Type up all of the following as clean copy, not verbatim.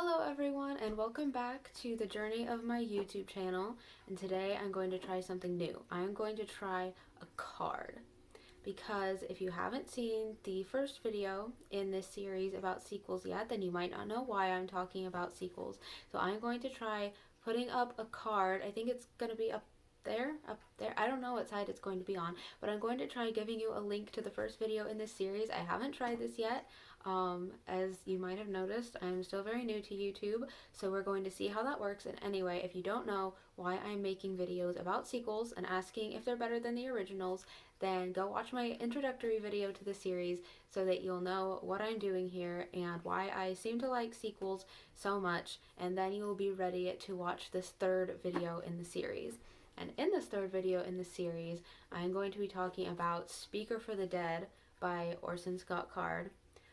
Hello everyone and welcome back to the journey of my YouTube channel, and today I'm going to try something new. I'm going to try a card because if you haven't seen the first video in this series about sequels yet, then you might not know why I'm talking about sequels. So I'm going to try putting up a card. I think it's going to be up there. I don't know what side it's going to be on, but I'm going to try giving you a link to the first video in this series. I haven't tried this yet. As you might have noticed, I'm still very new to YouTube, so we're going to see how that works. And anyway, if you don't know why I'm making videos about sequels and asking if they're better than the originals, then go watch my introductory video to the series so that you'll know what I'm doing here and why I seem to like sequels so much, and then you will be ready to watch this third video in the series. And in this third video in the series, I'm going to be talking about Speaker for the Dead by Orson Scott Card,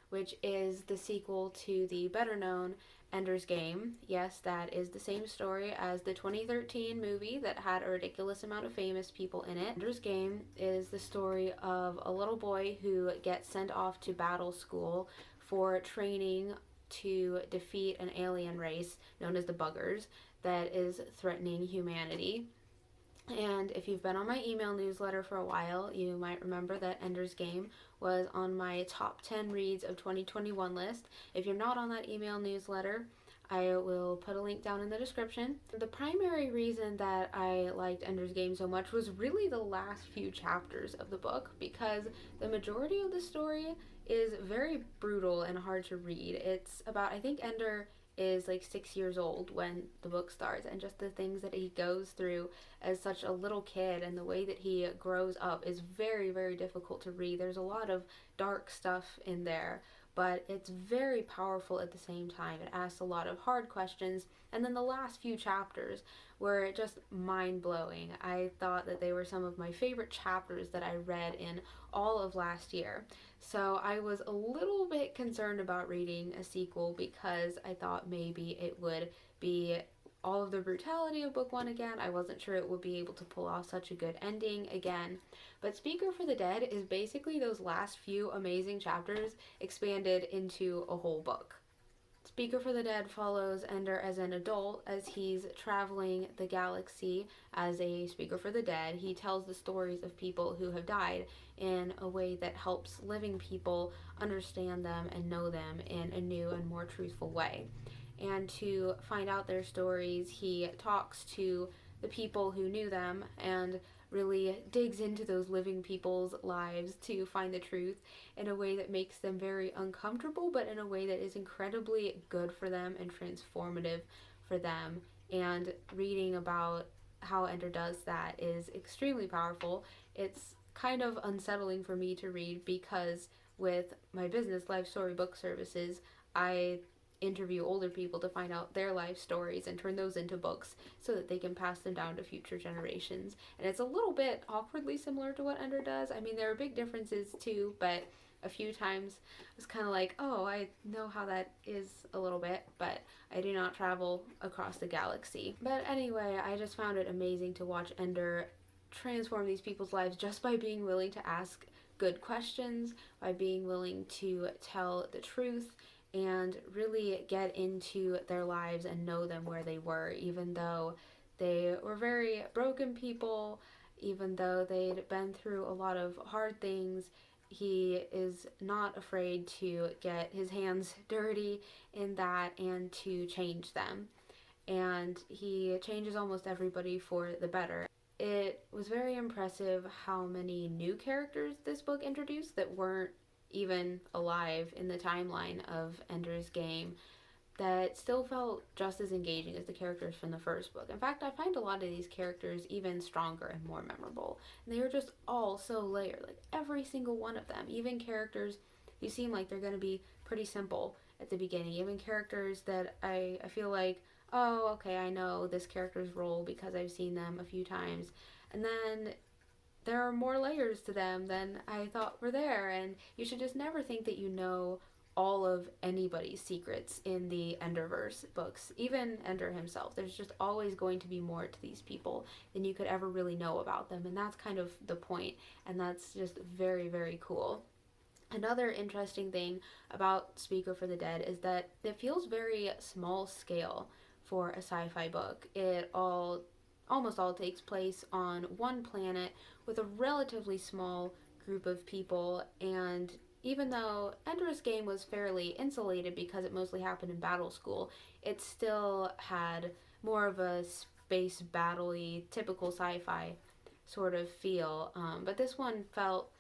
which is the sequel to the better known Ender's Game. Yes, that is the same story as the 2013 movie that had a ridiculous amount of famous people in it. Ender's Game is the story of a little boy who gets sent off to battle school for training to defeat an alien race known as the Buggers that is threatening humanity. And if you've been on my email newsletter for a while, you might remember that Ender's Game was on my top 10 reads of 2021 list. If you're not on that email newsletter, I will put a link down in the description. The primary reason that I liked Ender's Game so much was really the last few chapters of the book, because the majority of the story is very brutal and hard to read. It's about, I think Ender is like 6 years old when the book starts, and just the things that he goes through as such a little kid and the way that he grows up is very, very difficult to read. There's a lot of dark stuff in there, but it's very powerful at the same time. It asks a lot of hard questions, and then the last few chapters were just mind-blowing. I thought that they were some of my favorite chapters that I read in all of last year. So I was a little bit concerned about reading a sequel because I thought maybe it would be all of the brutality of book one again. I wasn't sure it would be able to pull off such a good ending again. But Speaker for the Dead is basically those last few amazing chapters expanded into a whole book. Speaker for the Dead follows Ender as an adult as he's traveling the galaxy as a speaker for the dead. He tells the stories of people who have died in a way that helps living people understand them and know them in a new and more truthful way. And to find out their stories, he talks to the people who knew them and really digs into those living people's lives to find the truth in a way that makes them very uncomfortable, but in a way that is incredibly good for them and transformative for them. And reading about how Ender does that is extremely powerful. It's kind of unsettling for me to read because with my business, Life Story Book Services, I interview older people to find out their life stories and turn those into books so that they can pass them down to future generations. And it's a little bit awkwardly similar to what Ender does. I mean, there are big differences too, but a few times I was kind of like, oh, I know how that is a little bit, but I do not travel across the galaxy. But anyway, I just found it amazing to watch Ender transform these people's lives just by being willing to ask good questions, by being willing to tell the truth, and really get into their lives and know them where they were, even though they were very broken people, even though they'd been through a lot of hard things. He is not afraid to get his hands dirty in that and to change them. And he changes almost everybody for the better. It was very impressive how many new characters this book introduced that weren't even alive in the timeline of Ender's Game, that still felt just as engaging as the characters from the first book. In fact, I find a lot of these characters even stronger and more memorable. And they are just all so layered, like every single one of them. Even characters who seem like they're going to be pretty simple at the beginning. Even characters that I feel like, oh, okay, I know this character's role because I've seen them a few times. And then there are more layers to them than I thought were there, and you should just never think that you know all of anybody's secrets in the Enderverse books, even Ender himself. There's just always going to be more to these people than you could ever really know about them, and that's kind of the point, and that's just very, very cool. Another interesting thing about Speaker for the Dead is that it feels very small scale for a sci-fi book. It all almost all takes place on one planet with a relatively small group of people, and even though Ender's Game was fairly insulated because it mostly happened in Battle School, it still had more of a space battle-y, typical sci-fi sort of feel. But this one felt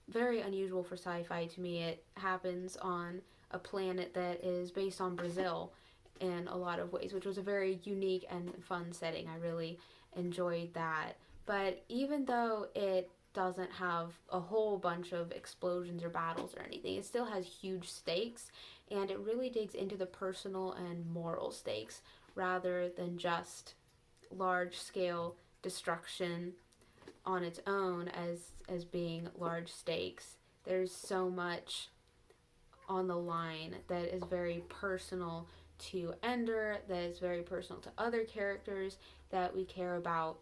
very unusual for sci-fi to me. It happens on a planet that is based on Brazil in a lot of ways, which was a very unique and fun setting. I really enjoyed that. But even though it doesn't have a whole bunch of explosions or battles or anything, it still has huge stakes, and it really digs into the personal and moral stakes rather than just large scale destruction on its own as being large stakes. There's so much on the line that is very personal to Ender, that is very personal to other characters that we care about.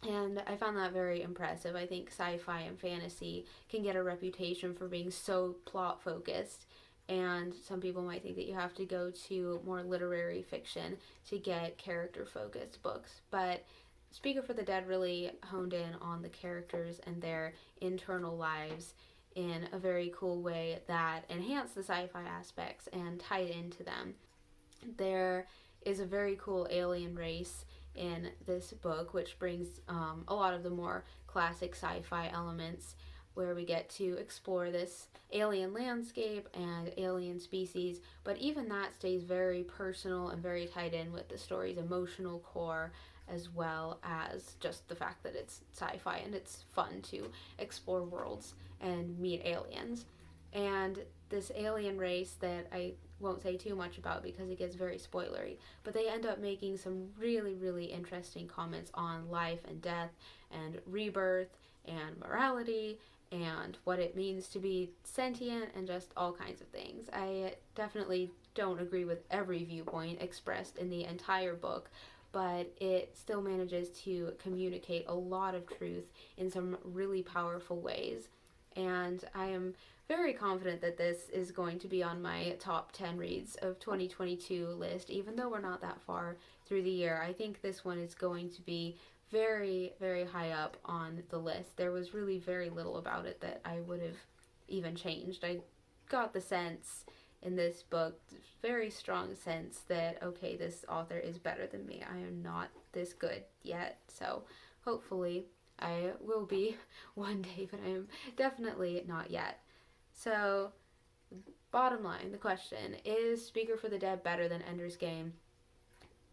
And I found that very impressive. I think sci fi and fantasy can get a reputation for being so plot focused. And some people might think that you have to go to more literary fiction to get character focused books. But Speaker for the Dead really honed in on the characters and their internal lives in a very cool way that enhanced the sci fi aspects and tied into them. There is a very cool alien race in this book, which brings a lot of the more classic sci fi elements where we get to explore this alien landscape and alien species, but even that stays very personal and very tied in with the story's emotional core, as well as just the fact that it's sci fi and it's fun to explore worlds and meet aliens. And this alien race that I won't say too much about because it gets very spoilery, but they end up making some really, really interesting comments on life and death and rebirth and morality and what it means to be sentient and just all kinds of things. I definitely don't agree with every viewpoint expressed in the entire book, but it still manages to communicate a lot of truth in some really powerful ways. And I am very confident that this is going to be on my top 10 reads of 2022 list, even though we're not that far through the year. I think this one is going to be very, very high up on the list. There was really very little about it that I would have even changed. I got the sense in this book, very strong sense that, okay, this author is better than me. I am not this good yet. So hopefully I will be one day, but I am definitely not yet. So, bottom line, the question is Speaker for the Dead better than Ender's Game?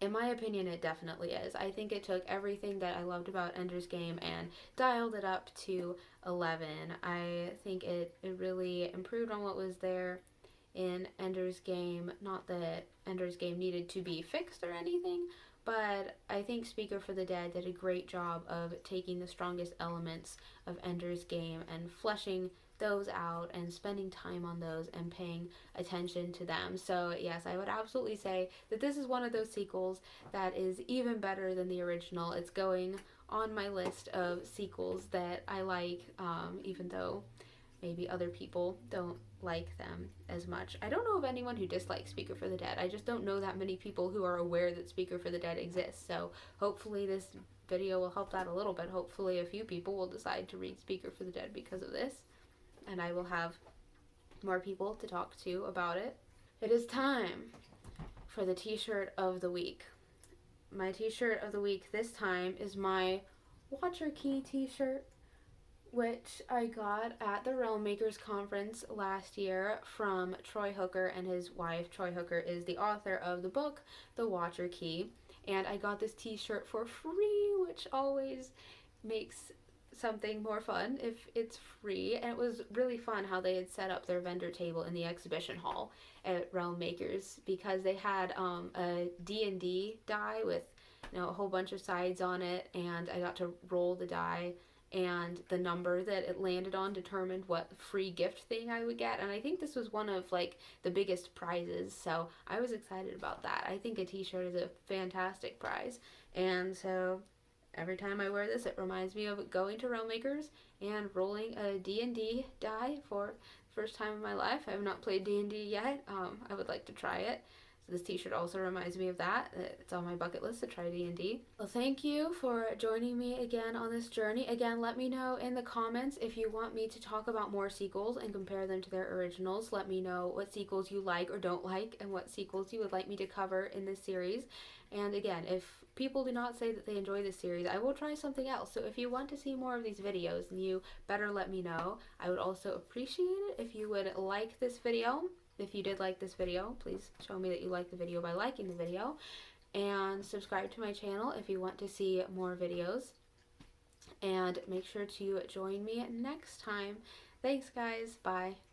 In my opinion, it definitely is. I think it took everything that I loved about Ender's Game and dialed it up to 11. I think it really improved on what was there in Ender's Game. Not that Ender's Game needed to be fixed or anything, but I think Speaker for the Dead did a great job of taking the strongest elements of Ender's Game and fleshing those out and spending time on those and paying attention to them. So, yes, I would absolutely say that this is one of those sequels that is even better than the original. It's going on my list of sequels that I like, even though maybe other people don't like them as much. I don't know of anyone who dislikes Speaker for the Dead. I just don't know that many people who are aware that Speaker for the Dead exists. So hopefully this video will help that a little bit. Hopefully a few people will decide to read Speaker for the Dead because of this, and I will have more people to talk to about it. It is time for the t-shirt of the week. My t-shirt of the week this time is my Watcher Key t-shirt, which I got at the Realm Makers Conference last year from Troy Hooker and his wife. Troy Hooker is the author of the book, The Watcher Key. And I got this t-shirt for free, which always makes something more fun if it's free. And it was really fun how they had set up their vendor table in the exhibition hall at Realm Makers, because they had a D&D die with a whole bunch of sides on it, and I got to roll the die, and the number that it landed on determined what free gift thing I would get. And I think this was one of like the biggest prizes, so I was excited about that. I think a t-shirt is a fantastic prize, and so every time I wear this, it reminds me of going to Realm Makers and rolling a D&D die for first time in my life. I have not played D&D yet. I would like to try it. So this t-shirt also reminds me of that. It's on my bucket list to try D&D. Well, thank you for joining me again on this journey. Again, let me know in the comments if you want me to talk about more sequels and compare them to their originals. Let me know what sequels you like or don't like and what sequels you would like me to cover in this series. And again, if people do not say that they enjoy this series, I will try something else. So if you want to see more of these videos, then you better let me know. I would also appreciate it if you would like this video. If you did like this video, please show me that you liked the video by liking the video. And subscribe to my channel if you want to see more videos. And make sure to join me next time. Thanks, guys. Bye.